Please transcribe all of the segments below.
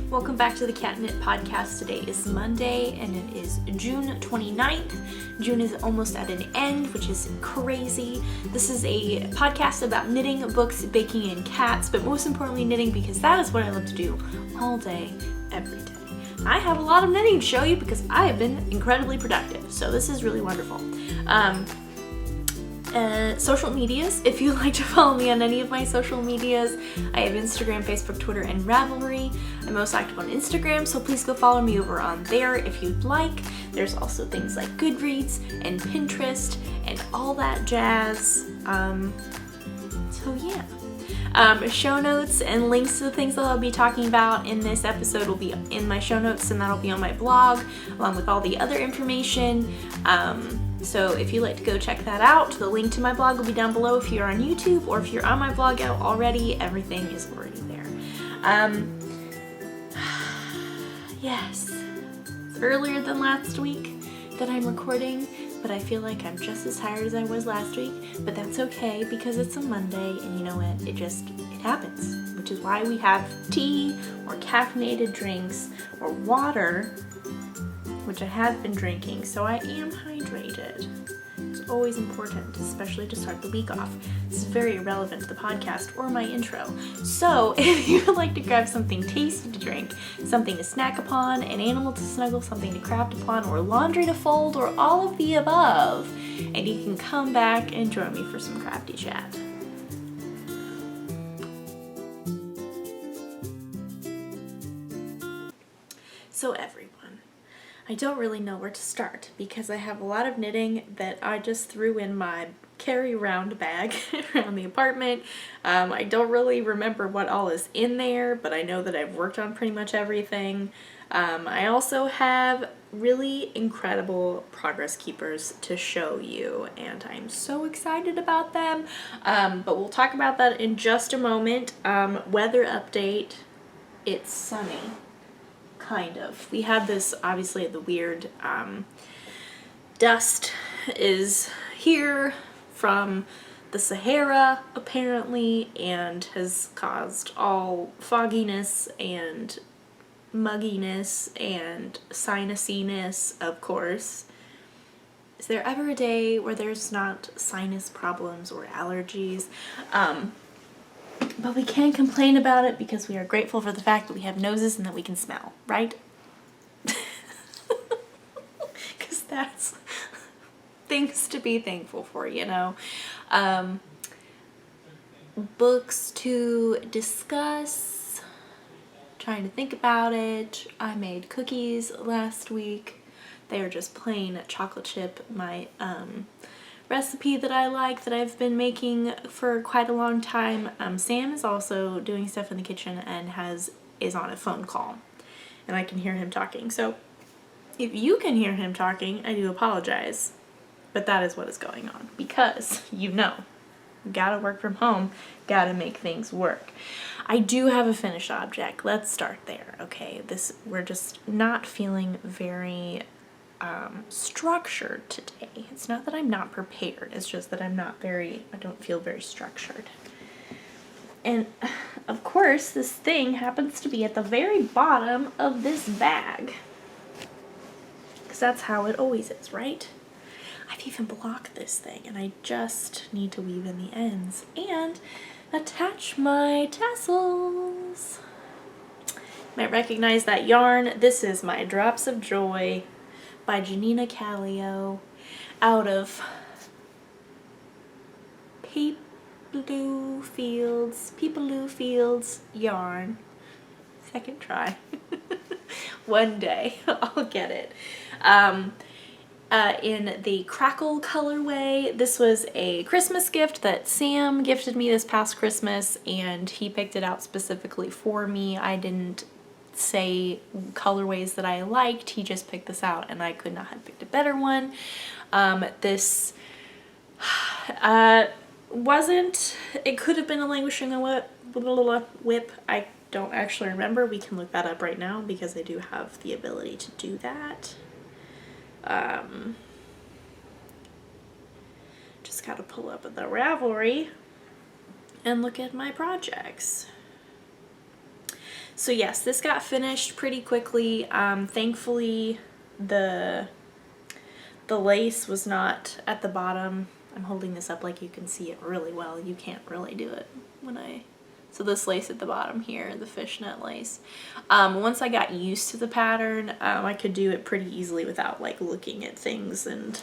Welcome back to the Cat Knit Podcast. Today is Monday and it is June 29th. June is almost at an end, which is crazy. This is a podcast about knitting, books, baking, and cats, but most importantly knitting because that is what I love to do all day, every day. I have a lot of knitting to show you because I have been incredibly productive, so this is really wonderful. Social medias, if you like to follow me on any of my social medias, I have Instagram, Facebook, Twitter, and Ravelry. I'm most active on Instagram, so please go follow me over on there if you'd like. There's also things like Goodreads and Pinterest and all that jazz. So yeah. Show notes and links to the things that I'll be talking about in this episode will be in my show notes, and that'll be on my blog along with all the other information. So if you'd like to go check that out, the link to my blog will be down below if you're on YouTube, or if you're on my blog out already, everything is already there. Yes, it's earlier than last week that I'm recording, but I feel like I'm just as tired as I was last week, but that's okay because it's a Monday, and you know what, it happens, which is why we have tea or caffeinated drinks or water, which I have been drinking, so I am hydrated. It's always important, especially to start the week off. This is very irrelevant to the podcast or my intro. So if you would like to grab something tasty to drink, something to snack upon, an animal to snuggle, something to craft upon, or laundry to fold, or all of the above, and you can come back and join me for some crafty chat. So everyone, I don't really know where to start because I have a lot of knitting that I just threw in my carry around bag around the apartment. I don't really remember what all is in there, but I know that I've worked on pretty much everything. I also have really incredible progress keepers to show you, and I'm so excited about them. But we'll talk about that in just a moment. Weather update, it's sunny. Kind of. We had this, obviously, the weird dust is here from the Sahara, apparently, and has caused all fogginess and mugginess and sinusiness, of course. Is there ever a day where there's not sinus problems or allergies? But we can't complain about it because we are grateful for the fact that we have noses and that we can smell, right? Because that's things to be thankful for, you know? Books to discuss, trying to think about it. I made cookies last week. They are just plain chocolate chip. My recipe that I like that I've been making for quite a long time. Sam is also doing stuff in the kitchen and is on a phone call, and I can hear him talking. So if you can hear him talking, I do apologize, but that is what is going on because gotta work from home, gotta make things work. I do have a finished object. Let's start there. Okay, we're just not feeling very structured today. It's not that I'm not prepared, it's just that I don't feel very structured. And of course, this thing happens to be at the very bottom of this bag. Because that's how it always is, right? I've even blocked this thing, and I just need to weave in the ends and attach my tassels. You might recognize that yarn. This is my Drops of Joy by Janina Callio out of Peepaloo Fields yarn. Second try. One day I'll get it. In the Crackle colorway. This was a Christmas gift that Sam gifted me this past Christmas, and he picked it out specifically for me. I didn't say colorways that I liked. He just picked this out, and I could not have picked a better one. This it could have been a languishing whip. I don't actually remember. We can look that up right now because I do have the ability to do that. Just gotta pull up the Ravelry and look at my projects. So yes, this got finished pretty quickly. Thankfully, the lace was not at the bottom. I'm holding this up like you can see it really well. You can't really do it so this lace at the bottom here, the fishnet lace. Once I got used to the pattern, I could do it pretty easily without like looking at things, and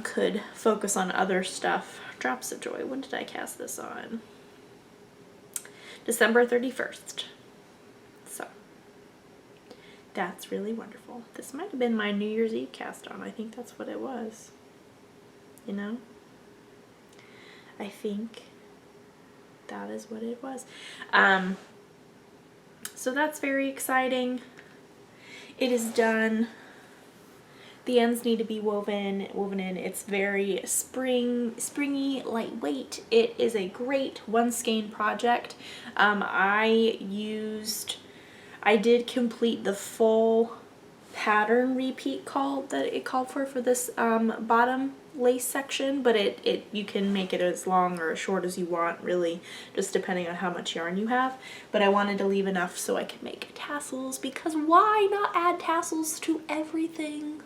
could focus on other stuff. Drops of Joy, when did I cast this on? December 31st. So that's really wonderful. This might have been my New Year's Eve cast on. I think that's what it was. You know? I think that is what it was. So that's very exciting. It is done. The ends need to be woven in. It's very springy, lightweight. It is a great one skein project. I did complete the full pattern repeat that it called for this bottom lace section, but you can make it as long or as short as you want, really, just depending on how much yarn you have. But I wanted to leave enough so I could make tassels, because why not add tassels to everything?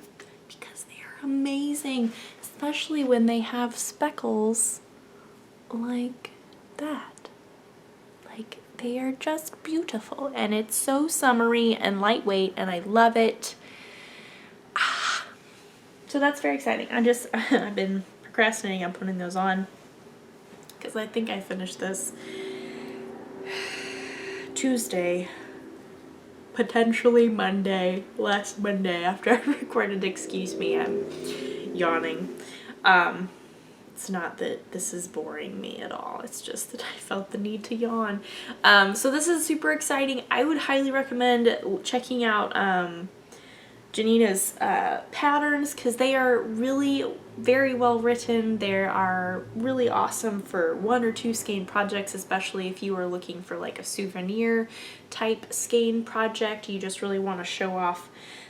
Because they are amazing, especially when they have speckles like that. Like, they are just beautiful, and it's so summery and lightweight, and I love it. So that's very exciting. I've been procrastinating on putting those on, because I think I finished this Tuesday, potentially Monday, last Monday after I recorded. Excuse me, I'm yawning. It's not that this is boring me at all. It's just that I felt the need to yawn. So this is super exciting. I would highly recommend checking out Janina's patterns, because they are really very well written. They are really awesome for 1 or 2 skein projects, especially if you are looking for like a souvenir type skein project. You just really want to show off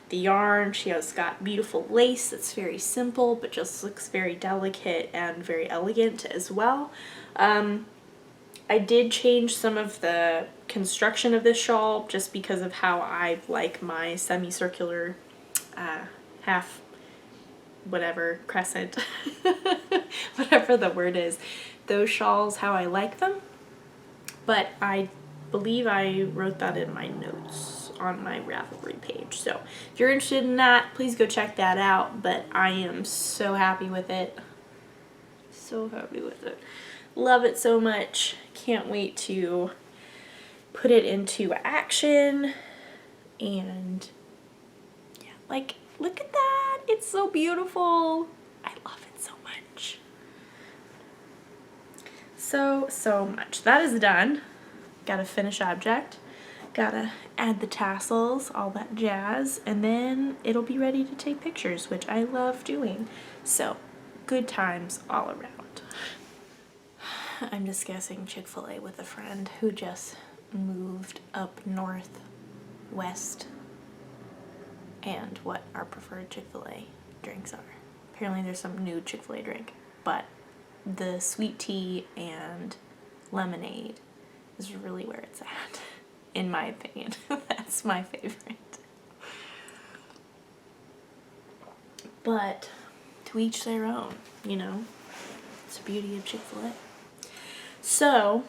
the yarn. She has got beautiful lace that's very simple but just looks very delicate and very elegant as well. I did change some of the construction of this shawl just because of how I like my semicircular half whatever crescent whatever the word is, those shawls, how I like them. But I believe I wrote that in my notes on my Ravelry page, so if you're interested in that, please go check that out. But I am so happy with it, so happy with it, love it so much. Can't wait to put it into action. And yeah, like, look at that, it's so beautiful. I love it so much, so much. That is done. Got a finished object, gotta add the tassels, all that jazz, and then it'll be ready to take pictures, which I love doing. So good times all around. I'm discussing Chick-fil-A with a friend who just moved up northwest, and what our preferred Chick-fil-A drinks are. Apparently there's some new Chick-fil-A drink, but the sweet tea and lemonade is really where it's at, in my opinion. That's my favorite. But to each their own, you know. It's the beauty of Chick-fil-A. So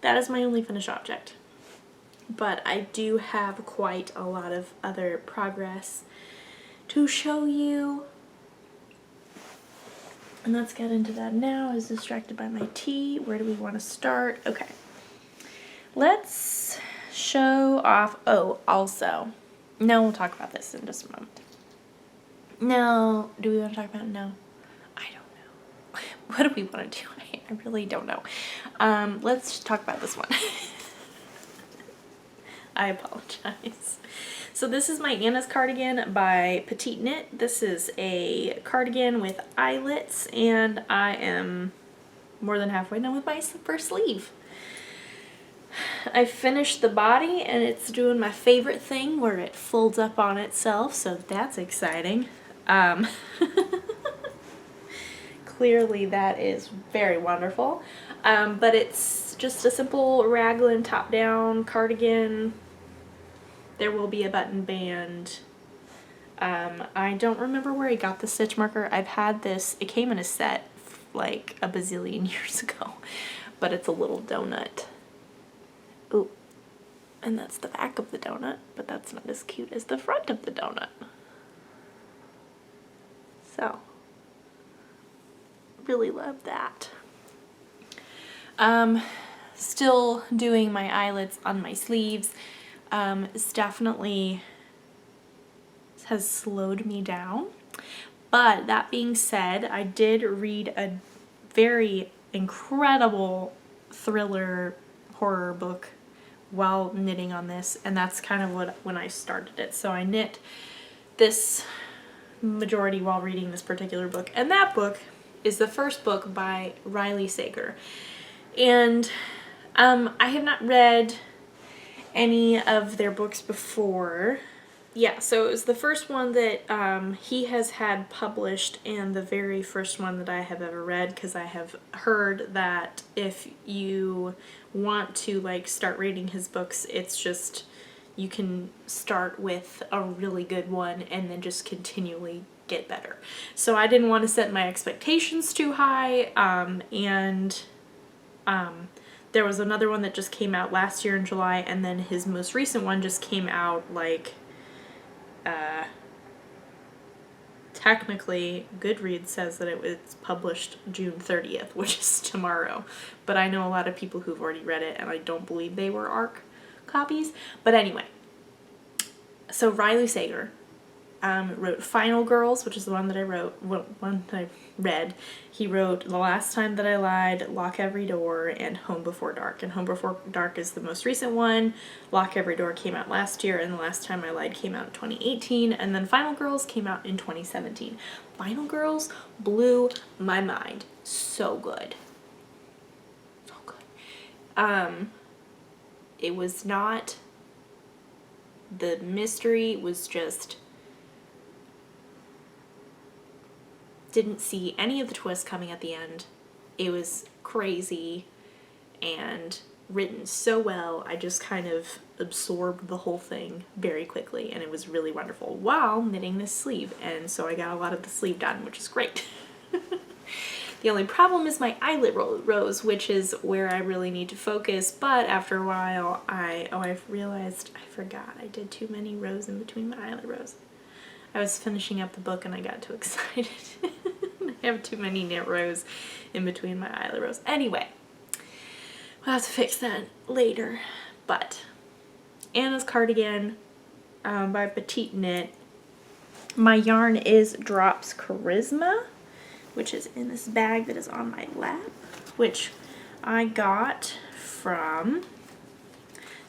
that is my only finished object. But I do have quite a lot of other progress to show you. And let's get into that now. I was distracted by my tea. Where do we want to start? Okay. Let's show off. Oh, also. No, we'll talk about this in just a moment. No. Do we want to talk about it? No. I don't know. What do we want to do? I really don't know. Let's talk about this one. I apologize. So this is my Anna's cardigan by Petite Knit. This is a cardigan with eyelets, and I am more than halfway done with my first sleeve. I finished the body, and it's doing my favorite thing where it folds up on itself, so that's exciting. Clearly that is very wonderful, but it's just a simple raglan top-down cardigan. There will be a button band. I don't remember where I got the stitch marker. I've had this, it came in a set like a bazillion years ago, but it's a little donut. Ooh, and that's the back of the donut, but that's not as cute as the front of the donut. So, really love that. Still doing my eyelets on my sleeves. It's definitely has slowed me down. But that being said, I did read a very incredible thriller horror book while knitting on this, and that's kind of when I started it. So I knit this majority while reading this particular book, and that book is the first book by Riley Sager. And I have not read any of their books before. Yeah, so it was the first one that he has had published, and the very first one that I have ever read, because I have heard that if you want to like start reading his books, it's just, you can start with a really good one and then just continually get better. So I didn't want to set my expectations too high, there was another one that just came out last year in July, and then his most recent one just came out like technically Goodreads says that it was published June 30th, which is tomorrow, but I know a lot of people who've already read it, and I don't believe they were ARC copies. But anyway, so Riley Sager wrote Final Girls, which is the one that I read. He wrote The Last Time That I Lied, Lock Every Door, and Home Before Dark. And Home Before Dark is the most recent one. Lock Every Door came out last year, and The Last Time I Lied came out in 2018, and then Final Girls came out in 2017. Final Girls blew my mind. So good. So good. It was not, the mystery was just, didn't see any of the twists coming at the end. It was crazy and written so well. I just kind of absorbed the whole thing very quickly, and it was really wonderful while knitting this sleeve, and so I got a lot of the sleeve done, which is great. The only problem is my eyelet rows, which is where I really need to focus, but after a while I've realized I forgot I did too many rows in between my eyelet rows. I was finishing up the book and I got too excited. I have too many knit rows in between my eyelet rows. Anyway, we'll have to fix that later. But Anna's Cardigan by Petite Knit. My yarn is Drops Charisma, which is in this bag that is on my lap, which I got from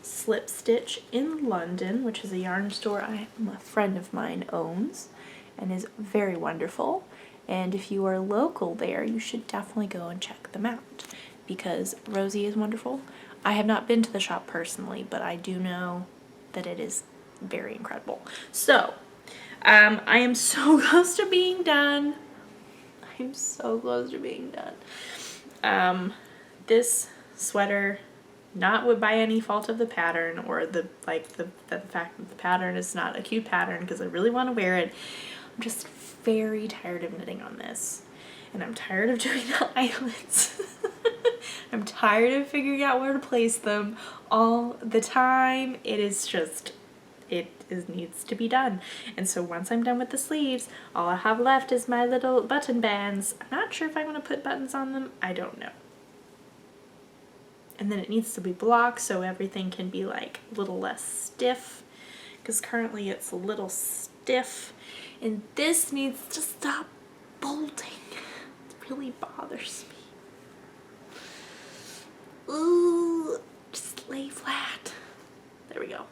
Slip Stitch in London, which is a yarn store a friend of mine owns and is very wonderful. And if you are local there, you should definitely go and check them out, because Rosie is wonderful. I have not been to the shop personally, but I do know that it is very incredible. So, I am so close to being done. I'm so close to being done. This sweater, not by any fault of the pattern or the fact that the pattern is not a cute pattern, because I really want to wear it. I'm just very tired of knitting on this, and I'm tired of doing the eyelets. I'm tired of figuring out where to place them all the time. It needs to be done. And so once I'm done with the sleeves, all I have left is my little button bands. I'm not sure if I want to put buttons on them. I don't know. And then it needs to be blocked so everything can be like a little less stiff, because currently it's a little stiff, and this needs to stop bolting. It really bothers me. Ooh, just lay flat. There we go.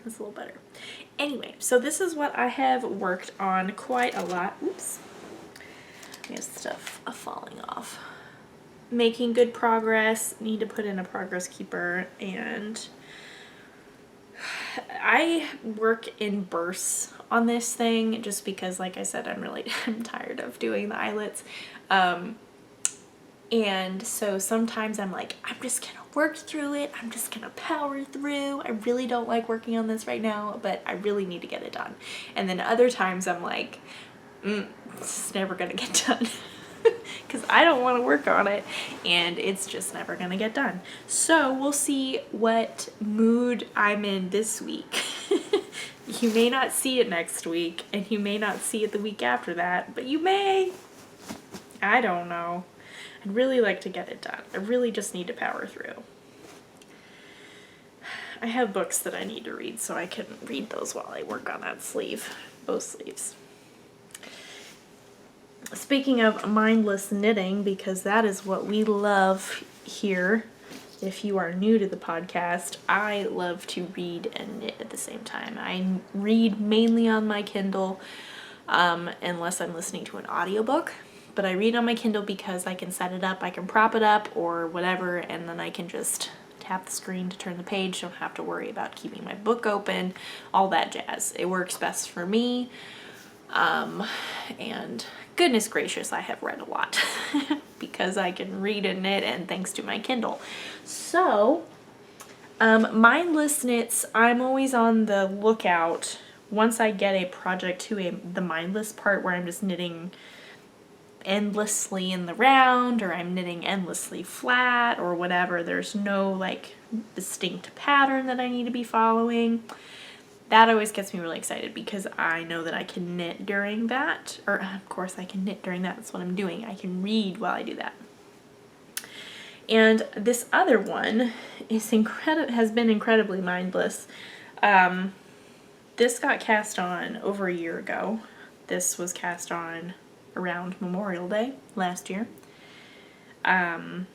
That's a little better. Anyway, so this is what I have worked on quite a lot. Oops. I have stuff falling off. Making good progress. Need to put in a progress keeper, and I work in bursts on this thing just because, like I said, I'm tired of doing the eyelets. And so sometimes I'm like, I'm just gonna work through it. I'm just gonna power through. I really don't like working on this right now, but I really need to get it done. And then other times I'm like, it's never gonna get done. Because I don't want to work on it, and it's just never gonna get done. So we'll see what mood I'm in this week. You may not see it next week, and you may not see it the week after that, but you may. I don't know. I'd really like to get it done. I really just need to power through. I have books that I need to read, so I can read those while I work on that sleeve, both sleeves. Speaking of mindless knitting, because that is what we love here, if you are new to the podcast, I love to read and knit at the same time. I read mainly on my Kindle, unless I'm listening to an audiobook, but I read on my Kindle because I can set it up, I can prop it up or whatever, and then I can just tap the screen to turn the page, don't have to worry about keeping my book open, all that jazz. It works best for me. And goodness gracious, I have read a lot because I can read and knit, and thanks to my Kindle. So, mindless knits, I'm always on the lookout once I get a project to the mindless part where I'm just knitting endlessly in the round, or I'm knitting endlessly flat, or whatever. There's no like distinct pattern that I need to be following. That always gets me really excited because I know that I can knit during that. Or, of course, I can knit during that. That's what I'm doing. I can read while I do that. And this other one is has been incredibly mindless. This got cast on over a year ago. This was cast on around Memorial Day last year. And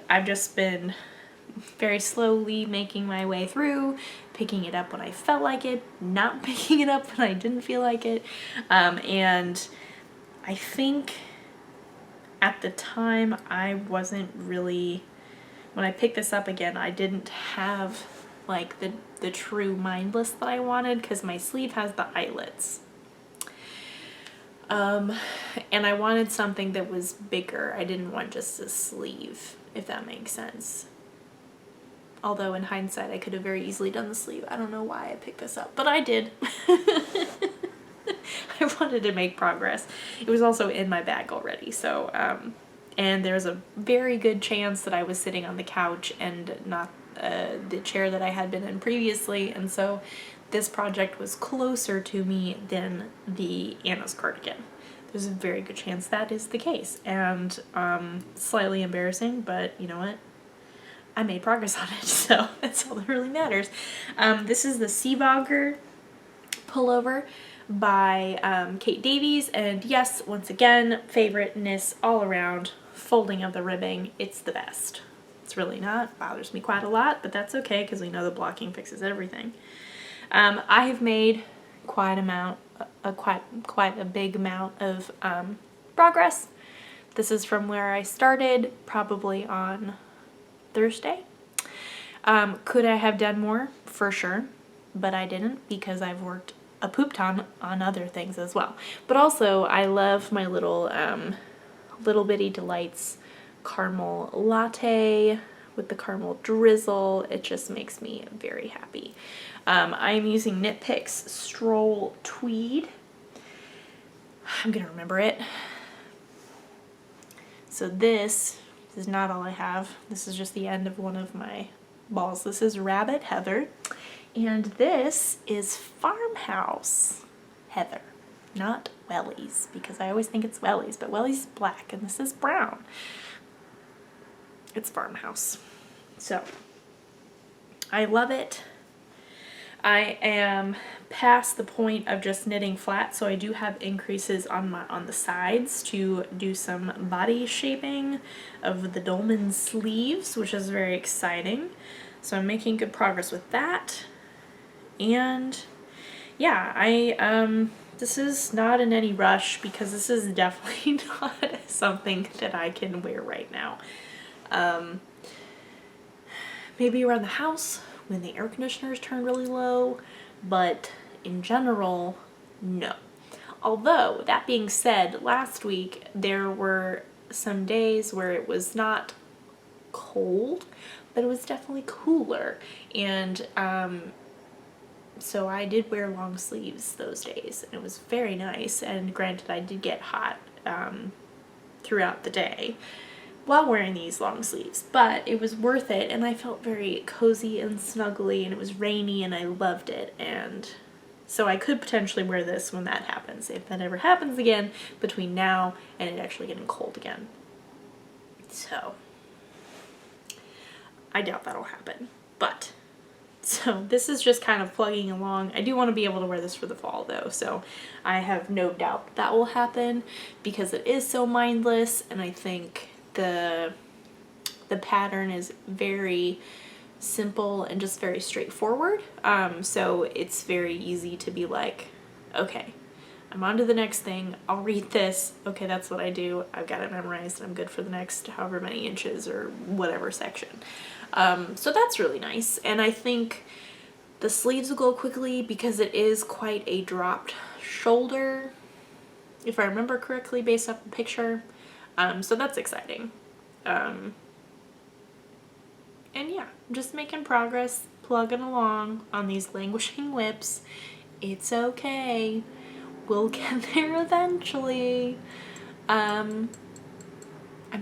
I've just been very slowly making my way through, picking it up when I felt like it, not picking it up when I didn't feel like it. And I think at the time I wasn't really, when I picked this up again, I didn't have like the true mindless that I wanted, because my sleeve has the eyelets. And I wanted something that was bigger. I didn't want just a sleeve, if that makes sense. Although in hindsight, I could have very easily done the sleeve. I don't know why I picked this up, but I did. I wanted to make progress. It was also in my bag already, so, and there's a very good chance that I was sitting on the couch and not the chair that I had been in previously, and so this project was closer to me than the Anna's cardigan. There's a very good chance that is the case, and slightly embarrassing, but you know what? I made progress on it, so that's all that really matters. This is the Seabogger Pullover by Kate Davies, and yes, once again, favoriteness all around. Folding of the ribbing, it's the best. It's really not, bothers me quite a lot, but that's okay because we know the blocking fixes everything. I have made quite a big amount of progress. This is from where I started, probably on Thursday. Could I have done more? For sure, but I didn't because I've worked a poop ton on other things as well. But also, I love my little Little Bitty Delights caramel latte with the caramel drizzle. It just makes me very happy. I'm using Knit Picks Stroll Tweed. I'm gonna remember it. So this is not all I have. This is just the end of one of my balls. This is Rabbit Heather, and this is Farmhouse Heather, not Wellies, because I always think it's Wellies, but Wellies is black and this is brown. It's Farmhouse. So I love it. I am past the point of just knitting flat, so I do have increases on the sides to do some body shaping of the dolman sleeves, which is very exciting. So I'm making good progress with that. And yeah, this is not in any rush because this is definitely not something that I can wear right now. Maybe around the house when the air conditioners turn really low, but in general, no. Although, that being said, last week there were some days where it was not cold, but it was definitely cooler. And so I did wear long sleeves those days, and it was very nice. And granted, I did get hot throughout the day while wearing these long sleeves, but it was worth it, and I felt very cozy and snuggly, and it was rainy, and I loved it. And so I could potentially wear this when that happens, if that ever happens again between now and it actually getting cold again. So I doubt that'll happen, but so this is just kind of plugging along. I do want to be able to wear this for the fall though, so I have no doubt that will happen because it is so mindless, and I think the pattern is very simple and just very straightforward. So it's very easy to be like, okay, I'm on to the next thing. I'll read this. Okay, that's what I do. I've got it memorized, and I'm good for the next however many inches or whatever section. So that's really nice. And I think the sleeves will go quickly because it is quite a dropped shoulder, if I remember correctly based off the picture. So that's exciting. And yeah, just making progress, plugging along on these languishing whips. It's okay. We'll get there eventually. I'm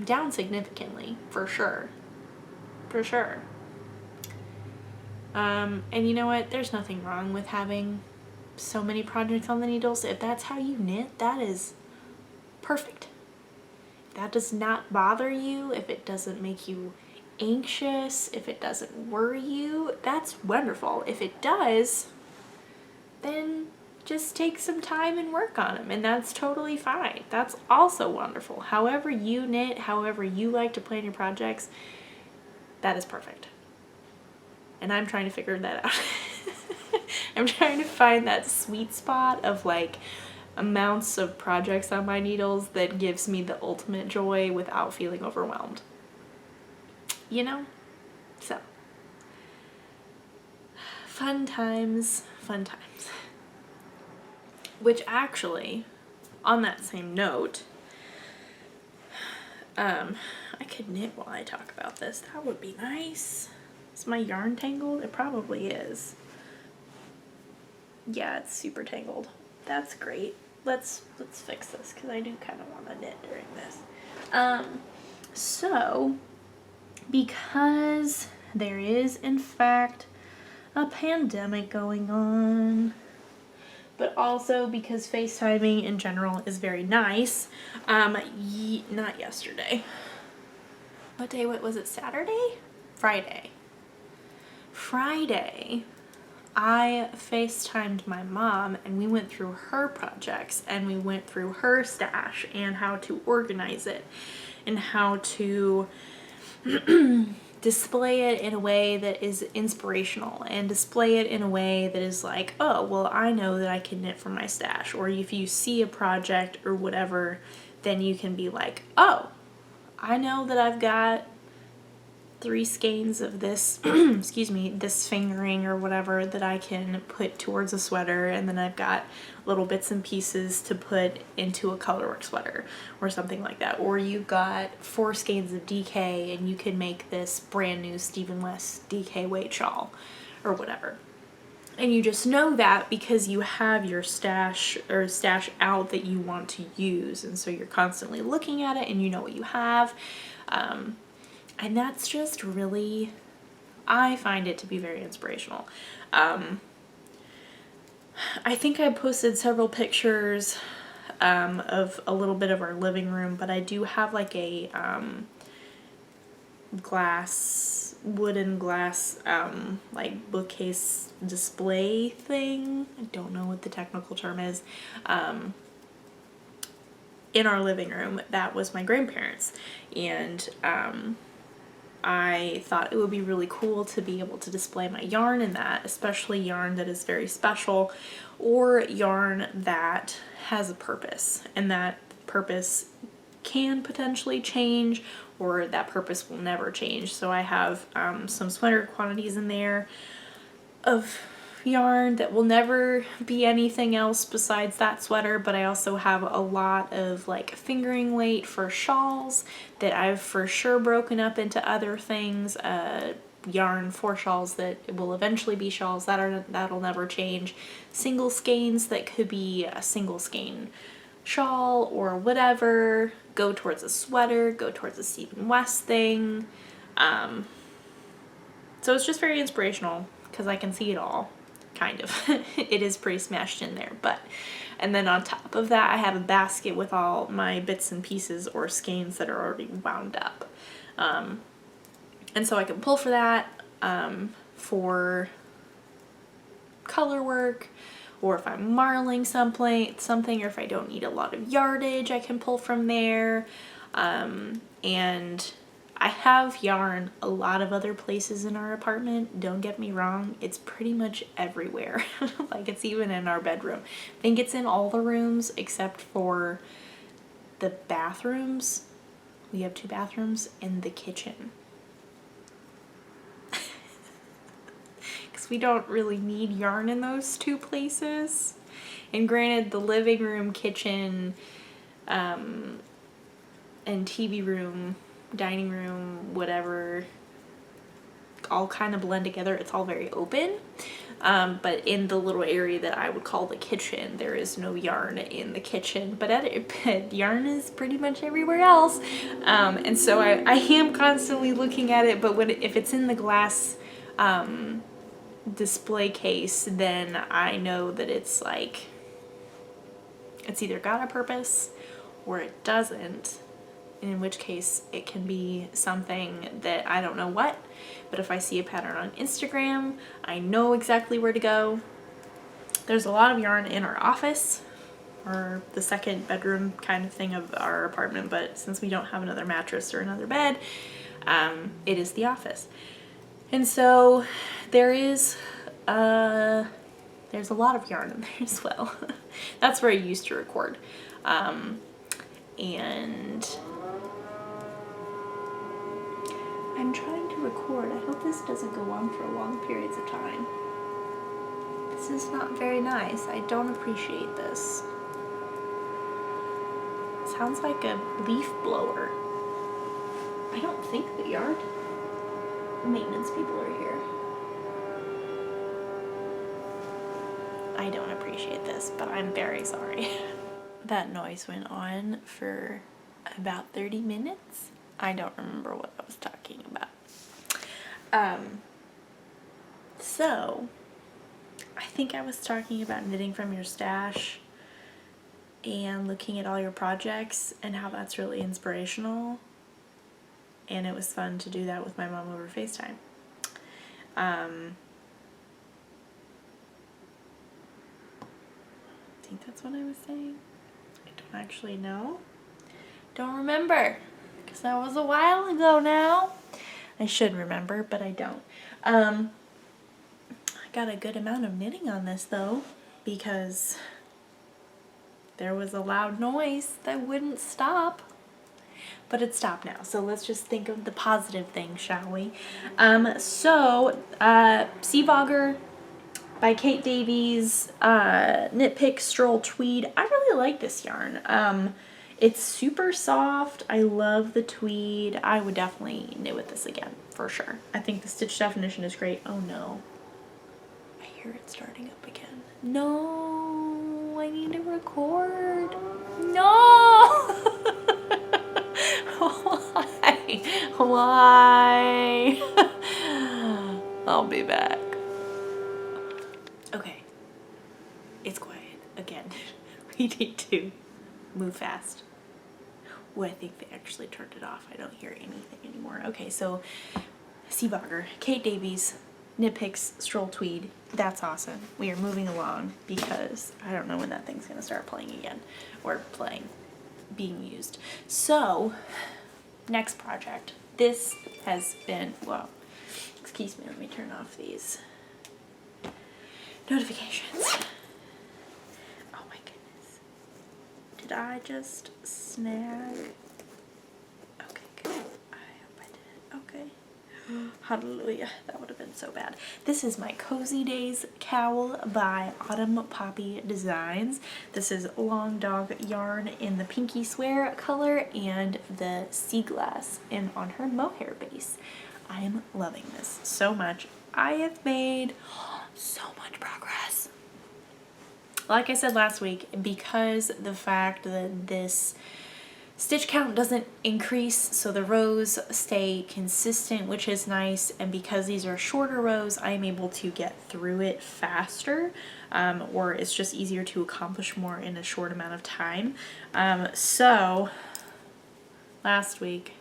down significantly, for sure. For sure. And you know what? There's nothing wrong with having so many projects on the needles. If that's how you knit, that is perfect. If that does not bother you, if it doesn't make you anxious, if it doesn't worry you, that's wonderful. If it does, then just take some time and work on them, and that's totally fine. That's also wonderful. However you knit, however you like to plan your projects, that is perfect. And I'm trying to figure that out. I'm trying to find that sweet spot of like amounts of projects on my needles that gives me the ultimate joy without feeling overwhelmed. You know? So, fun times, fun times. Which actually, on that same note, I could knit while I talk about this. That would be nice. Is my yarn tangled? It probably is. Yeah, it's super tangled. That's great. Let's fix this because I do kind of want to knit during this. So, because there is in fact a pandemic going on, but also because FaceTiming in general is very nice. Not yesterday. What day? What was it? Saturday? Friday. Friday, I FaceTimed my mom, and we went through her projects, and we went through her stash and how to organize it and how to display it in a way that is inspirational and display it in a way that is like, oh, well, I know that I can knit from my stash. Or if you see a project or whatever, then you can be like, oh, I know that I've got 3 skeins of this, excuse me, this fingering or whatever that I can put towards a sweater, and then I've got little bits and pieces to put into a colorwork sweater or something like that. Or you've got 4 skeins of DK and you can make this brand new Stephen West DK weight shawl or whatever. And you just know that because you have your stash or stash out that you want to use, and so you're constantly looking at it and you know what you have. And that's just really, I find it to be very inspirational. I think I posted several pictures of a little bit of our living room, but I do have like a wooden glass like bookcase display thing. I don't know what the technical term is. In our living room that was my grandparents, and I thought it would be really cool to be able to display my yarn in that, especially yarn that is very special or yarn that has a purpose, and that purpose can potentially change or that purpose will never change. So I have some sweater quantities in there of, yarn that will never be anything else besides that sweater, but I also have a lot of like fingering weight for shawls that I've for sure broken up into other things. Yarn for shawls that will eventually be shawls that'll never change. Single skeins that could be a single skein shawl or whatever, go towards a sweater, go towards a Stephen West thing. So it's just very inspirational because I can see it all, kind of. It is pretty smashed in there, but. And then on top of that, I have a basket with all my bits and pieces or skeins that are already wound up. And so I can pull for that, for color work, or if I'm marling something, or if I don't need a lot of yardage, I can pull from there. And I have yarn a lot of other places in our apartment. Don't get me wrong, it's pretty much everywhere. Like it's even in our bedroom. I think it's in all the rooms except for the bathrooms. We have 2 bathrooms and the kitchen. Because we don't really need yarn in those 2 places. And granted, the living room, kitchen, and TV room, dining room, whatever, all kind of blend together. It's all very open. But in the little area that I would call the kitchen, there is no yarn in the kitchen, but yarn is pretty much everywhere else. And so I am constantly looking at it, but if it's in the glass display case, then I know that it's like, it's either got a purpose or it doesn't. In which case it can be something that I don't know what, but if I see a pattern on Instagram, I know exactly where to go. There's a lot of yarn in our office, or the second bedroom kind of thing of our apartment, but since we don't have another mattress or another bed, it is the office. And so there's a lot of yarn in there as well. That's where I used to record. And I'm trying to record. I hope this doesn't go on for long periods of time. This is not very nice. I don't appreciate this. It sounds like a leaf blower. I don't think the yard maintenance people are here. I don't appreciate this, but I'm very sorry. That noise went on for about 30 minutes. I don't remember what I was talking about. So I think I was talking about knitting from your stash and looking at all your projects and how that's really inspirational. And it was fun to do that with my mom over FaceTime. I think that's what I was saying. I don't actually know. Don't remember. Because that was a while ago now. I should remember, but I don't. I got a good amount of knitting on this though, because there was a loud noise that wouldn't stop. But it stopped now, so let's just think of the positive things, shall we? Sea Bogger by Kate Davies, Knit Pick Stroll Tweed. I really like this yarn. It's super soft. I love the tweed. I would definitely knit with this again, for sure. I think the stitch definition is great. Oh no. I hear it starting up again. No, I need to record. No! Why? Why? I'll be back. Okay. It's quiet again. We need to move fast. Oh, I think they actually turned it off. I don't hear anything anymore. Okay, so Sea Bogger, Kate Davies, Knit Picks, Stroll Tweed. That's awesome. We are moving along because I don't know when that thing's gonna start playing again, or being used. So, next project. This has been, well, excuse me, let me turn off these notifications. Oh my goodness. Did I just snag? Okay, good. I hope I did. Okay. Hallelujah, that would have been so bad. This is my Cozy Days cowl by Autumn Poppy Designs. This is long dog yarn in the pinky swear color and the sea glass and on her mohair base. I am loving this so much. I have made so much progress. Like I said last week, because the fact that this stitch count doesn't increase, so the rows stay consistent, which is nice, and because these are shorter rows, I'm able to get through it faster, or it's just easier to accomplish more in a short amount of time. So last week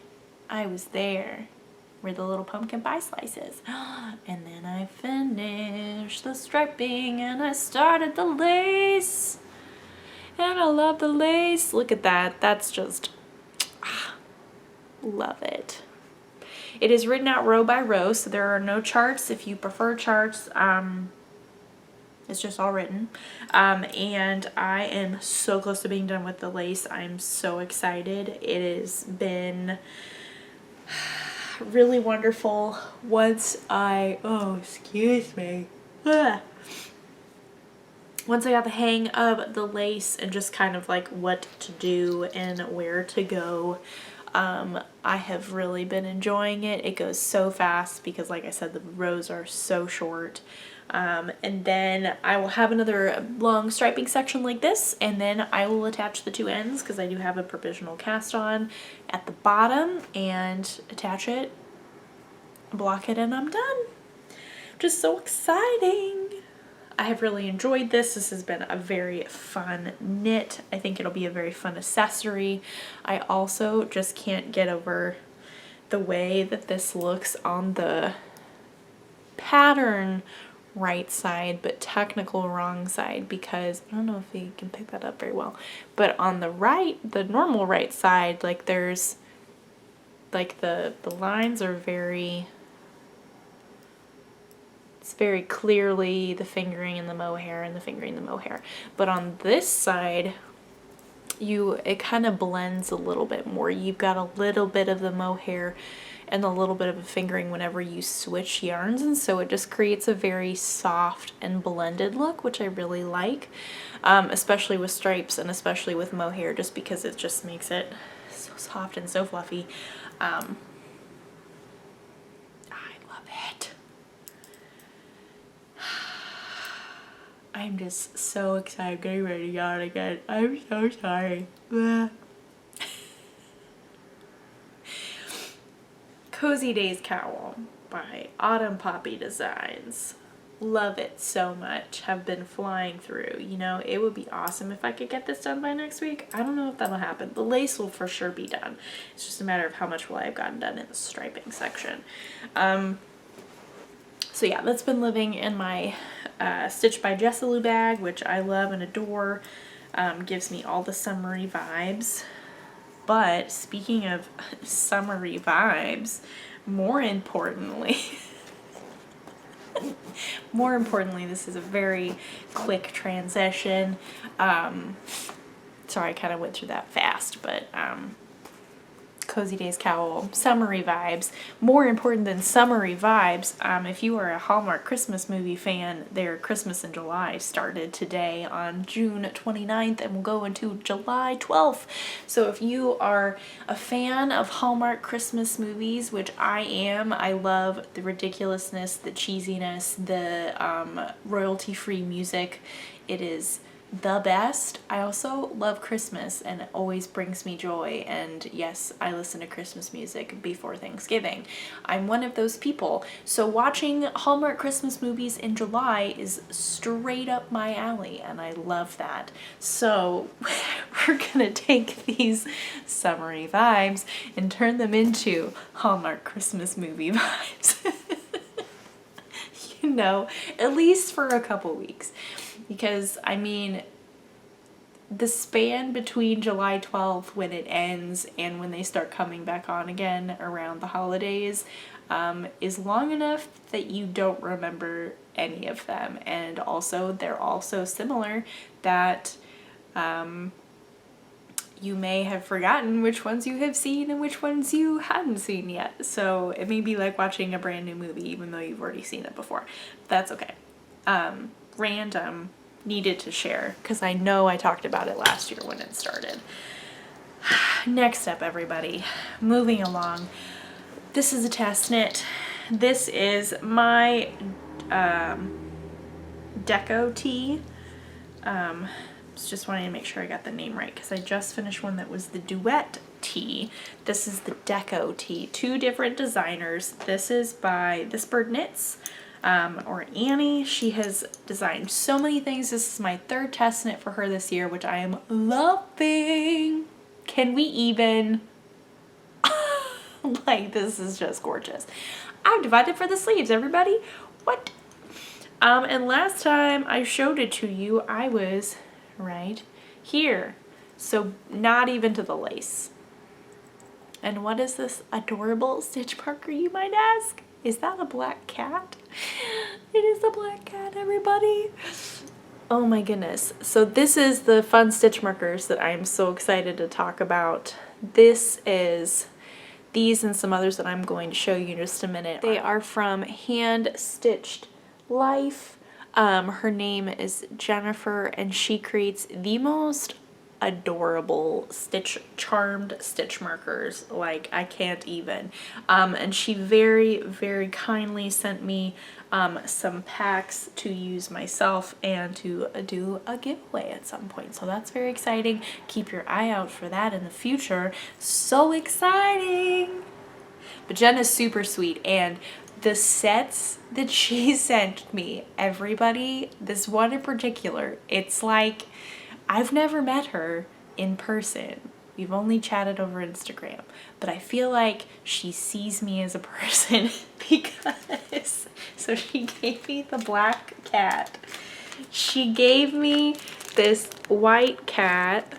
I was there where the little pumpkin pie slice is, and then I finished the striping and I started the lace. And I love the lace. Look at that. That's just, love it. It is written out row by row, so there are no charts. If you prefer charts, it's just all written. And I am so close to being done with the lace. I'm so excited. It has been really wonderful once I, once I got the hang of the lace and just kind of like what to do and where to go, I have really been enjoying it. It goes so fast because, like I said, the rows are so short. And then I will have another long striping section like this, and then I will attach the two ends because I do have a provisional cast on at the bottom, and attach it, block it, and I'm done. Just so exciting. I have really enjoyed this. This has been a very fun knit. I think it'll be a very fun accessory. I also just can't get over the way that this looks on the pattern right side, but technical wrong side, because I don't know if you can pick that up very well, but on the right, the normal right side, like there's like the lines are very, it's very clearly the fingering and the mohair and the fingering and the mohair. But on this side, it kind of blends a little bit more. You've got a little bit of the mohair and a little bit of a fingering whenever you switch yarns, and so it just creates a very soft and blended look, which I really like, especially with stripes and especially with mohair, just because it just makes it so soft and so fluffy. I love it. I'm just so excited, getting ready to yawn again. I'm so sorry. Cozy Days cowl by Autumn Poppy Designs. Love it so much. Have been flying through. You know, it would be awesome if I could get this done by next week. I don't know if that'll happen. The lace will for sure be done. It's just a matter of how much will I have gotten done in the striping section. So yeah, that's been living in my Stitch by Jessalou bag, which I love and adore. Gives me all the summery vibes. But speaking of summery vibes, more importantly, this is a very quick transition. Sorry, I kind of went through that fast, but Cozy Days cowl, summery vibes. More important than summery vibes, if you are a Hallmark Christmas movie fan, their Christmas in July started today on June 29th and will go into July 12th. So if you are a fan of Hallmark Christmas movies, which I am, I love the ridiculousness, the cheesiness, the royalty-free music. It is the best. I also love Christmas, and it always brings me joy, and yes, I listen to Christmas music before Thanksgiving. I'm one of those people, so watching Hallmark Christmas movies in July is straight up my alley, and I love that. So we're gonna take these summery vibes and turn them into Hallmark Christmas movie vibes. You know, at least for a couple weeks. Because, I mean, the span between July 12th when it ends and when they start coming back on again around the holidays is long enough that you don't remember any of them. And also, they're all so similar that you may have forgotten which ones you have seen and which ones you hadn't seen yet. So it may be like watching a brand new movie even though you've already seen it before. That's okay. Random, needed to share because I know I talked about it last year when it started. Next up, everybody, moving along. This is a test knit. This is my Deco tee. Just wanting to make sure I got the name right because I just finished one that was the Duet tee. This is the Deco tee. 2 different designers. This is by This Bird Knits, or Annie. She has designed so many things. This is my 3rd test knit for her this year, which I am loving. Can we even? Like, this is just gorgeous. I've divided for the sleeves, everybody. What? And last time I showed it to you, I was right here. So not even to the lace. And what is this adorable stitch marker, you might ask? Is that a black cat? It is a black cat, everybody. Oh my goodness. So this is the fun stitch markers that I'm so excited to talk about. This is these and some others that I'm going to show you in just a minute. They are from Hand Stitched Life. Her name is Jennifer, and she creates the most adorable charmed stitch markers. Like, I can't even. And she very, very kindly sent me some packs to use myself and to do a giveaway at some point. So that's very exciting. Keep your eye out for that in the future. So exciting! But Jen is super sweet, and the sets that she sent me, everybody, this one in particular, it's like I've never met her in person. We've only chatted over Instagram, but I feel like she sees me as a person because, so she gave me the black cat. She gave me this white cat.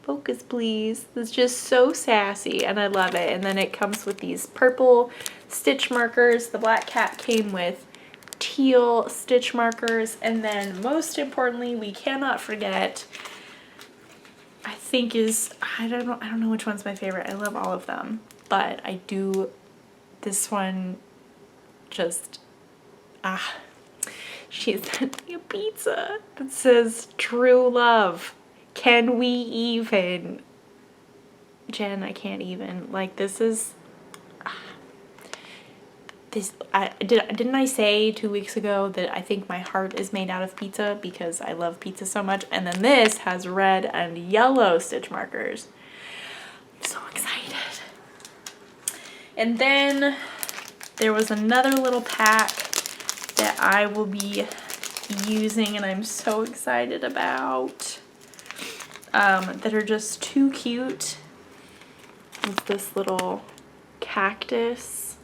Focus, please. It's just so sassy and I love it. And then it comes with these purple stitch markers. The black cat came with teal stitch markers. And then most importantly, we cannot forget, I think is, I don't know which one's my favorite. I love all of them, but I do, this one just, she sent me a pizza that says True Love. Can we even? Jen, I can't even. Like, this is, didn't I say 2 weeks ago that I think my heart is made out of pizza because I love pizza so much? And then this has red and yellow stitch markers. I'm so excited. And then there was another little pack that I will be using and I'm so excited about. That are just too cute. It's this little cactus,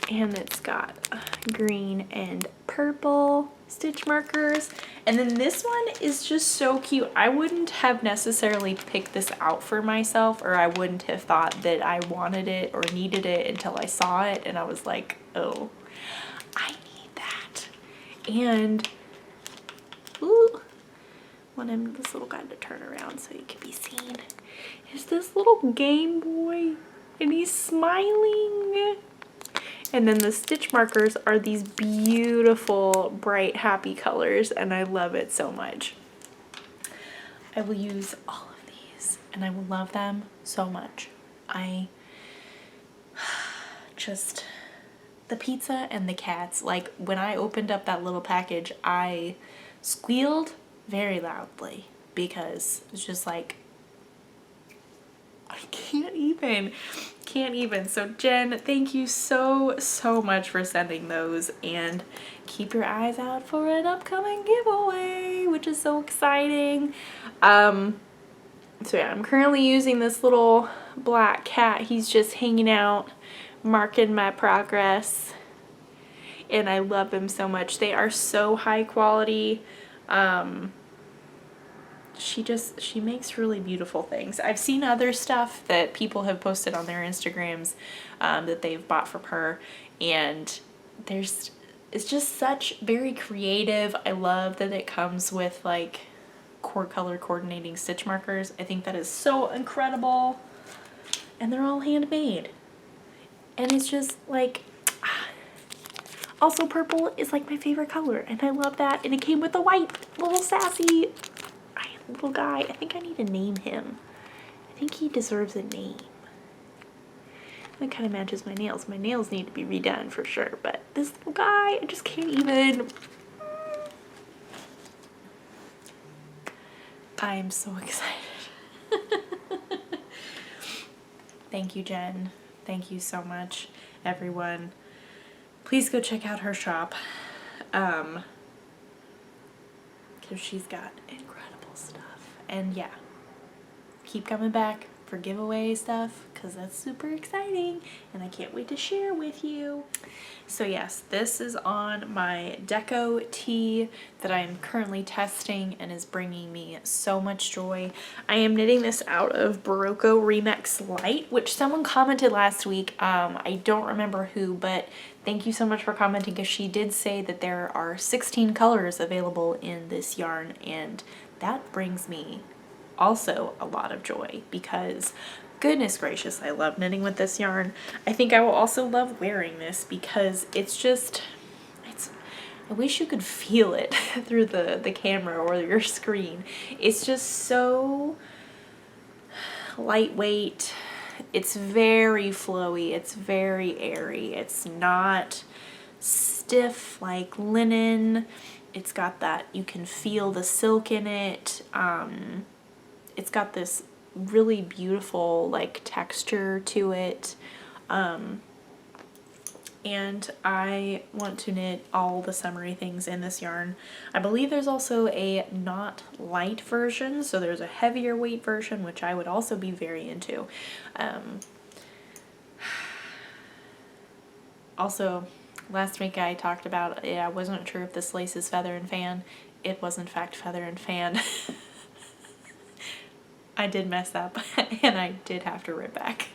and it's got green and purple stitch markers. And then this one is just so cute. I wouldn't have necessarily picked this out for myself, or I wouldn't have thought that I wanted it or needed it until I saw it and I was like, oh, I need that. And ooh, wanted this little guy to turn around so he could be seen. Is this little Game Boy, and he's smiling. And then the stitch markers are these beautiful, bright, happy colors, and I love it so much. I will use all of these, and I will love them so much. I just, the pizza and the cats, like when I opened up that little package, I squealed very loudly because it's just like, I can't even. So Jen, thank you so much for sending those, and keep your eyes out for an upcoming giveaway, which is so exciting. So yeah, I'm currently using this little black cat. He's just hanging out, marking my progress, and I love him so much. They are so high quality. She makes really beautiful things. I've seen other stuff that people have posted on their Instagrams that they've bought from her, and it's just such very creative. I love that it comes with like color coordinating stitch markers. I think that is so incredible. And they're all handmade. And it's just like, also purple is like my favorite color, and I love that. And it came with a white little sassy little guy. I think I need to name him. I think he deserves a name. That kind of matches my nails. My nails need to be redone for sure, but this little guy, I just can't even. I am so excited. Thank you, Jen. Thank you so much, everyone. Please go check out her shop, because she's got incredible stuff. And yeah, keep coming back for giveaway stuff, because that's super exciting and I can't wait to share with you. So yes, this is on my deco tee that I'm currently testing and is bringing me so much joy. I am knitting this out of Barocco Remix Light, which someone commented last week. I don't remember who, but thank you so much for commenting, because she did say that there are 16 colors available in this yarn, and that brings me also a lot of joy, because goodness gracious, I love knitting with this yarn. I think I will also love wearing this, because it's just, I wish you could feel it through the camera or your screen. It's just so lightweight. It's very flowy. It's very airy. It's not stiff like linen. It's got that, you can feel the silk in it. It's got this really beautiful like texture to it. And I want to knit all the summery things in this yarn. I believe there's also a not light version, so there's a heavier weight version, which I would also be very into. Also, last week I talked about, I wasn't sure if this lace is feather and fan. It was in fact feather and fan. I did mess up and I did have to rip back.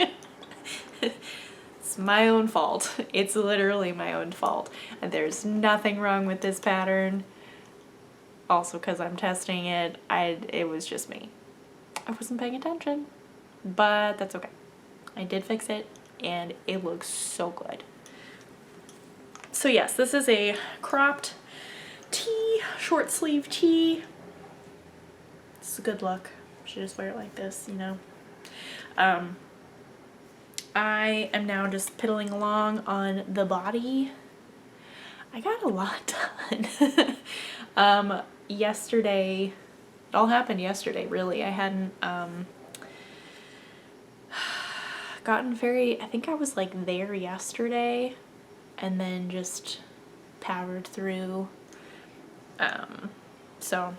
It's my own fault. It's literally my own fault. And there's nothing wrong with this pattern. Also, because I'm testing it, it was just me. I wasn't paying attention, but that's okay. I did fix it and it looks so good. So yes, this is a cropped tee, short sleeve tee. It's a good look. Should just wear it like this, you know. I am now just piddling along on the body. I got a lot done. Yesterday, it all happened yesterday, really. I hadn't gotten I think I was like there yesterday and then just powered through. So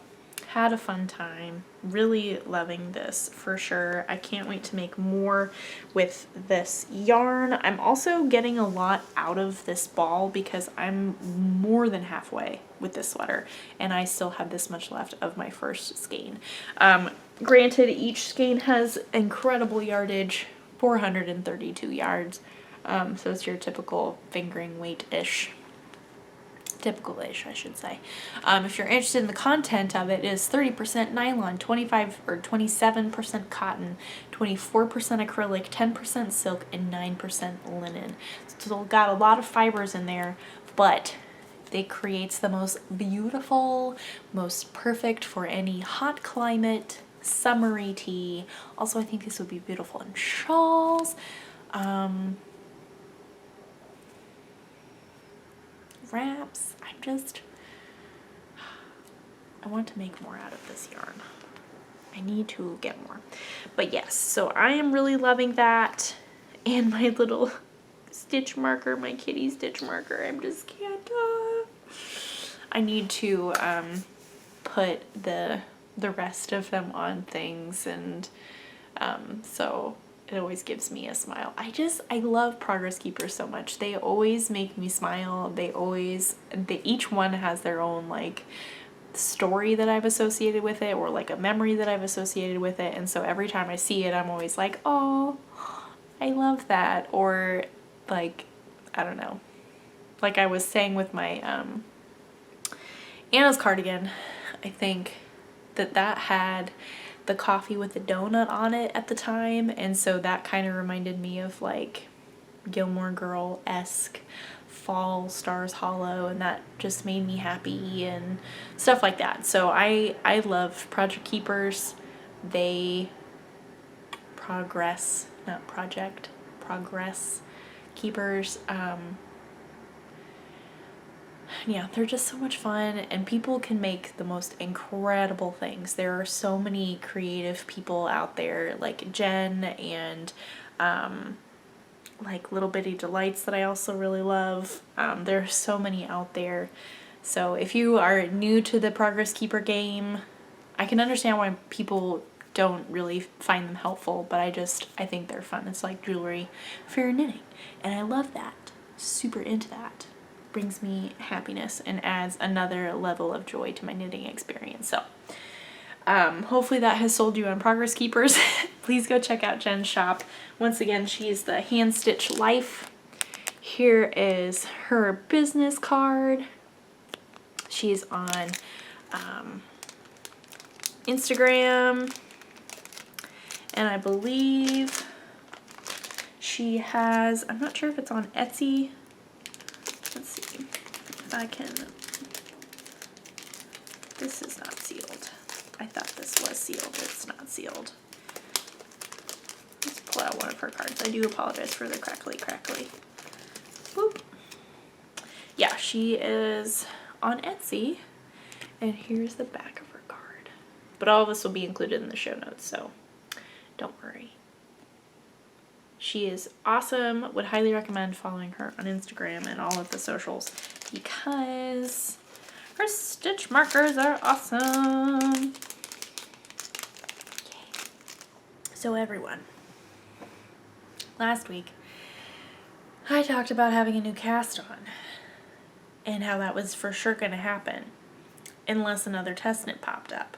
had a fun time, really loving this for sure. I can't wait to make more with this yarn. I'm also getting a lot out of this ball because I'm more than halfway with this sweater and I still have this much left of my first skein. Granted, each skein has incredible yardage, 432 yards, so it's your typical fingering weight-ish. Typical-ish, I should say. If you're interested in the content of it, it is 30% nylon, 25 or 27% cotton, 24% acrylic, 10% silk, and 9% linen. So it's got a lot of fibers in there, but it creates the most beautiful, most perfect for any hot climate, summery tee. Also, I think this would be beautiful in shawls. Wraps. I want to make more out of this yarn. I need to get more. But yes, so I am really loving that. And my little stitch marker, my kitty stitch marker, I just can't. I need to put the rest of them on things, and so it always gives me a smile. I love Progress Keepers so much. They always make me smile. Each one has their own like story that I've associated with it, or like a memory that I've associated with it, and so every time I see it I'm always like, oh, I love that. Or like, I don't know, like I was saying with my Anna's cardigan, I think that had the coffee with the donut on it at the time, and so that kind of reminded me of like Gilmore Girl-esque fall Stars Hollow, and that just made me happy and stuff like that. So I love Project Keepers. They progress keepers. Yeah, they're just so much fun, and people can make the most incredible things. There are so many creative people out there, like Jen and like Little Bitty Delights that I also really love. There are so many out there. So if you are new to the Progress Keeper game, I can understand why people don't really find them helpful, but I think they're fun. It's like jewelry for your knitting, and I love that. Super into that. Brings me happiness and adds another level of joy to my knitting experience. So hopefully that has sold you on Progress Keepers. Please go check out Jen's shop. Once again, she's the Hand Stitch Life. Here is her business card. She's on Instagram, and I believe she has, I'm not sure if it's on Etsy. Let's see if I can, this is not sealed. I thought this was sealed, it's not sealed. Let's pull out one of her cards. I do apologize for the crackly. Boop. Yeah, she is on Etsy, and here's the back of her card. But all of this will be included in the show notes, so don't worry. She is awesome. Would highly recommend following her on Instagram and all of the socials because her stitch markers are awesome. Yay. So everyone, last week I talked about having a new cast on and how that was for sure going to happen unless another test knit popped up,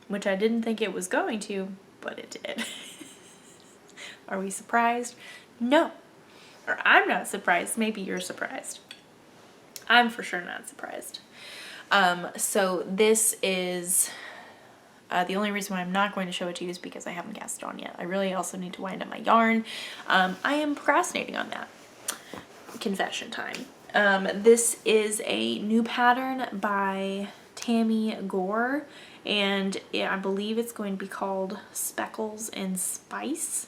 which I didn't think it was going to, but it did. Are we surprised? No. Or I'm not surprised. Maybe you're surprised. I'm for sure not surprised. So this is the only reason why I'm not going to show it to you is because I haven't cast it on yet. I really also need to wind up my yarn. I am procrastinating on that. Confession time. This is a new pattern by Tammy Gore, and I believe it's going to be called Speckles and Spice.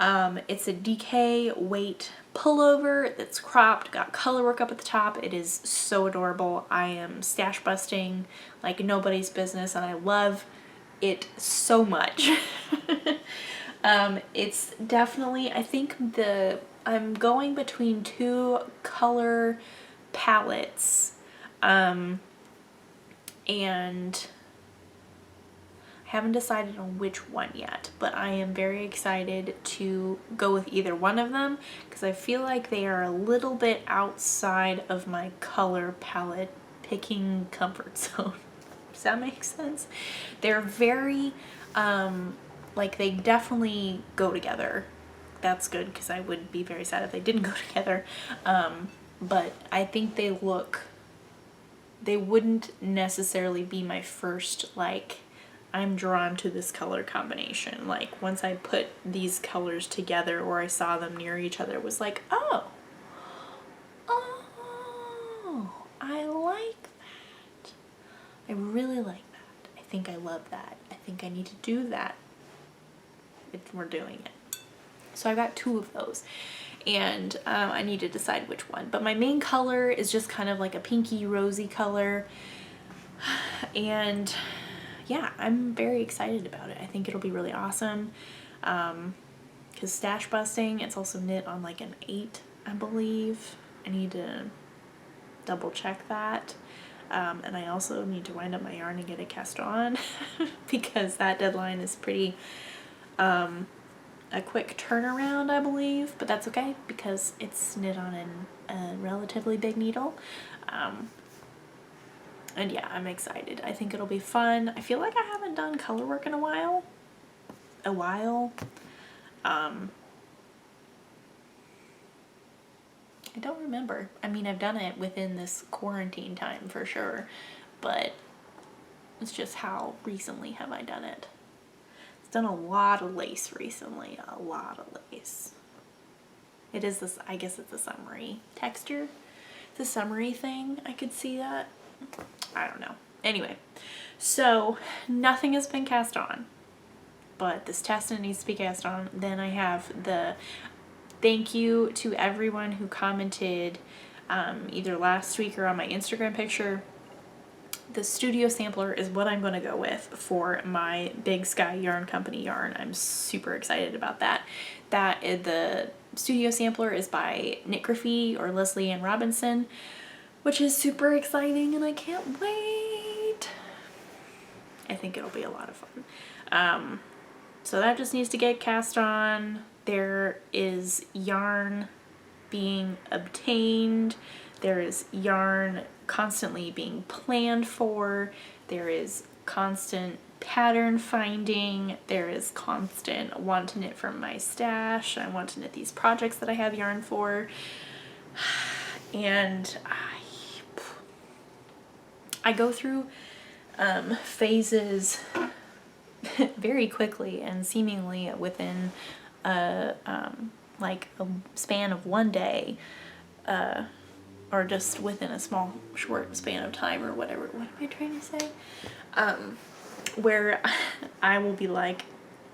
It's a DK weight pullover that's cropped, got color work up at the top. It is so adorable. I am stash busting like nobody's business, and I love it so much. It's definitely, I think I'm going between two color palettes, and haven't decided on which one yet, but I am very excited to go with either one of them because I feel like they are a little bit outside of my color palette picking comfort zone. Does that make sense? They're very, like they definitely go together. That's good because I would be very sad if they didn't go together. But I think they wouldn't necessarily be my first, like, I'm drawn to this color combination. Like once I put these colors together or I saw them near each other, it was like, oh, I like that. I really like that. I think I love that. I think I need to do that. We're doing it. So I got two of those, and I need to decide which one. But my main color is just kind of like a pinky rosy color, and yeah, I'm very excited about it. I think it'll be really awesome. Because stash busting, it's also knit on like an 8, I believe. I need to double check that. And I also need to wind up my yarn and get it cast on because that deadline is pretty a quick turnaround, I believe. But that's okay because it's knit on a relatively big needle. And yeah, I'm excited. I think it'll be fun. I feel like I haven't done color work in a while. I don't remember. I mean, I've done it within this quarantine time for sure. But It's just how recently have I done it. It's done a lot of lace recently, a lot of lace. It is this, I guess it's a summery texture. It's a summery thing, I could see that. I don't know. Anyway, so nothing has been cast on, but this testnet needs to be cast on. Then I have the thank you to everyone who commented either last week or on my Instagram picture. The studio sampler is what I'm going to go with for my Big Sky Yarn Company yarn. I'm super excited about that. The studio sampler is by Knit Graffiti or Leslie Ann Robinson, which is super exciting and I can't wait. I think it'll be a lot of fun. So that just needs to get cast on. There is yarn being obtained. There is yarn constantly being planned for. There is constant pattern finding. There is constant want to knit from my stash. I want to knit these projects that I have yarn for. And I go through phases very quickly and seemingly within like a span of one day, or just within a small short span of time or whatever. What am I trying to say? Where I will be like,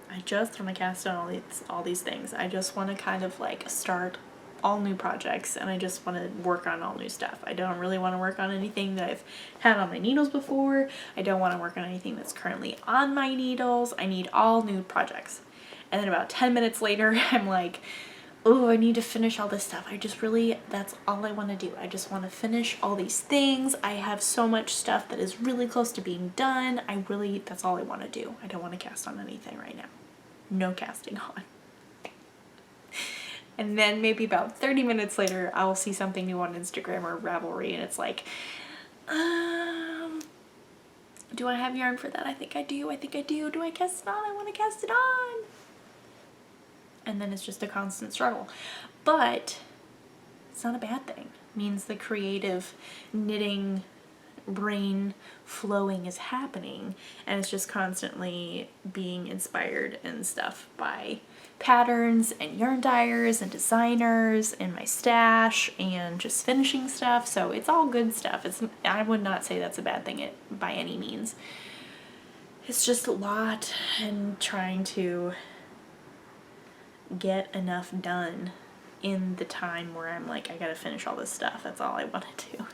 I just want to cast on all these things. I just want to kind of like start all new projects and I just want to work on all new stuff. I don't really want to work on anything that I've had on my needles before. I don't want to work on anything that's currently on my needles. I need all new projects. And then about 10 minutes later, I'm like, oh, I need to finish all this stuff. That's all I want to do. I just want to finish all these things. I have so much stuff that is really close to being done. That's all I want to do. I don't want to cast on anything right now. No casting on. And then maybe about 30 minutes later, I'll see something new on Instagram or Ravelry and it's like, do I have yarn for that? I think I do. Do I cast it on? I want to cast it on. And then it's just a constant struggle. But it's not a bad thing. It means the creative knitting brain flowing is happening and it's just constantly being inspired and stuff by patterns and yarn dyers and designers and my stash and just finishing stuff. So it's all good stuff. I would not say that's a bad thing by any means. It's just a lot and trying to get enough done in the time where I'm like, I gotta finish all this stuff. That's all I want to do.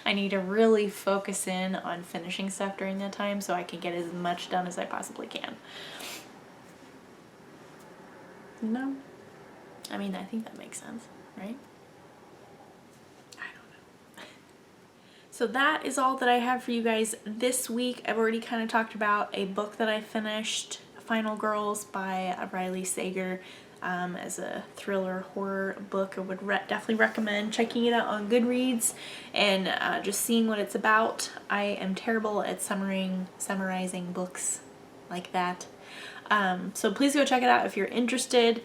I need to really focus in on finishing stuff during that time so I can get as much done as I possibly can. No? I mean, I think that makes sense, right? I don't know. So that is all that I have for you guys this week. I've already kind of talked about a book that I finished, Final Girls by Riley Sager, as a thriller horror book. I would definitely recommend checking it out on Goodreads and just seeing what it's about. I am terrible at summarizing books like that. So please go check it out if you're interested.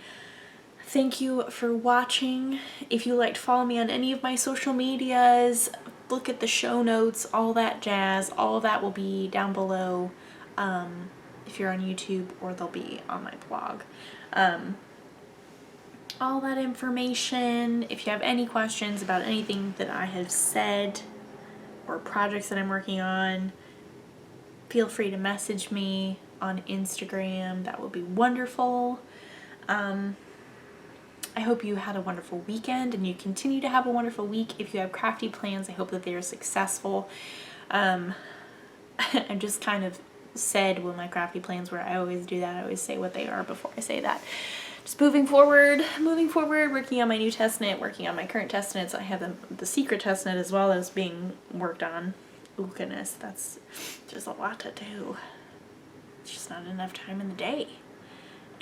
Thank you for watching. If you like to follow me on any of my social medias, look at the show notes, all that jazz. All of that will be down below if you're on YouTube, or they'll be on my blog. All that information. If you have any questions about anything that I have said or projects that I'm working on, feel free to message me on Instagram. That will be wonderful. I hope you had a wonderful weekend and you continue to have a wonderful week. If you have crafty plans, I hope that they are successful. I just kind of said what my crafty plans were. I always do that. I always say what they are before I say that. Just moving forward, working on my new testnet, working on my current testnets. I have the secret testnet as well as being worked on. Oh goodness, that's just a lot to do. It's just not enough time in the day.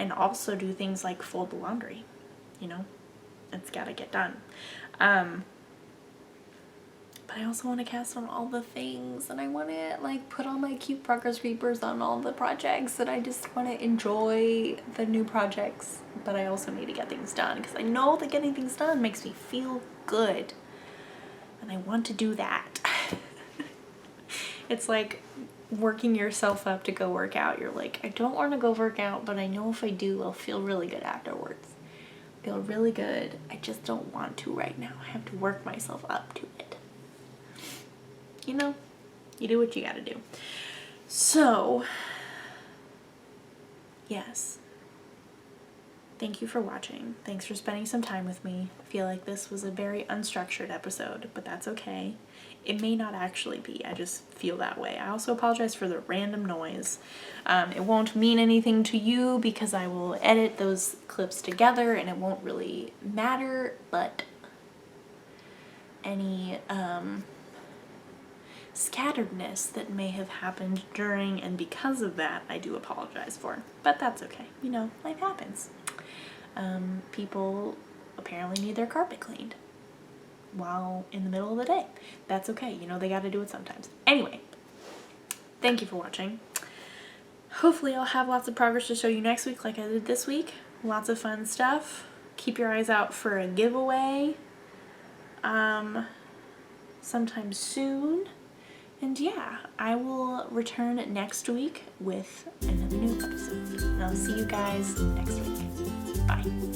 And also do things like fold the laundry, you know, it's gotta get done. But I also want to cast on all the things, and I want to like put all my cute progress papers on all the projects, and I just want to enjoy the new projects. But I also need to get things done because I know that getting things done makes me feel good, and I want to do that. It's like working yourself up to go work out. You're like, I don't want to go work out, but I know if I do, I'll feel really good afterwards. Feel really good. I just don't want to right now. I have to work myself up to it. You know, you do what you gotta do. So, yes. Thank you for watching. Thanks for spending some time with me. I feel like this was a very unstructured episode, but that's okay. It may not actually be. I just feel that way. I also apologize for the random noise. It won't mean anything to you because I will edit those clips together and it won't really matter, but any scatteredness that may have happened during and because of that, I do apologize for. But that's okay. You know, life happens. People apparently need their carpet cleaned while in the middle of the day. That's okay. You know, they got to do it sometimes. Anyway, thank you for watching. Hopefully I'll have lots of progress to show you next week like I did this week. Lots of fun stuff. Keep your eyes out for a giveaway sometime soon. And yeah, I will return next week with another new episode. And I'll see you guys next week. Bye.